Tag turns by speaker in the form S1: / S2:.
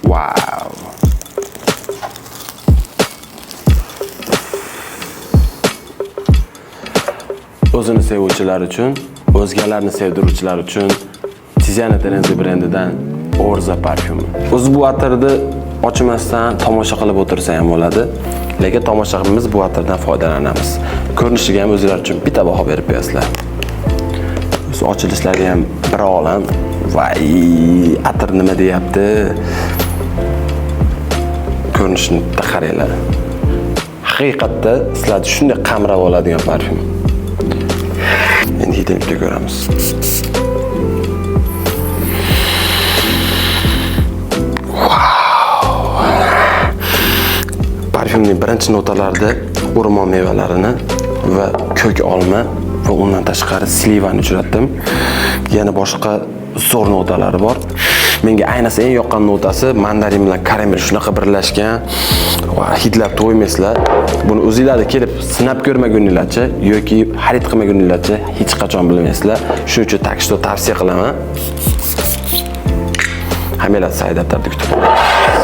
S1: Wow. O'zini sevuvchilar uchun, o'zgalarni sevdiruvchilar uchun Tiziana Terenzi brendidan Orza parfyumi. O'zi bu atirni ochmasdan tomosha qilib o'tirsa ham bo'ladi, lekin tomoshabinimiz bu atirdan foydalanamiz. Ko'rinishiga ham o'zinglar uchun bitta baho berib qo'yasizlar. O'zi ochilishlari ham bir olam. Vay, atir nima deyapti? Ko'rinishini qaranglar. Haqiqatda sizlarni shunday qamrab oladigan parfyum. Endi hidini ko'ramiz. Parfyumning birinchi notalarida o'rmon mevalarini va ko'k olma va undan tashqari slivani uchratdim. Yana boshqa zo'r notalari bor. Menga ayniqsa eng yoqqan notasi mandarin bilan karamel shunaqa birlashgan. Va hidlab to'ymaysizlar. Buni o'zingizlar kelib sinab ko'rmaguninglarcha yoki xarid qilmaguninglarcha hech qachon bilmaysizlar. Shuning uchun tavsiya qilaman. Hammalar sayt daftarda kutib qo'ying.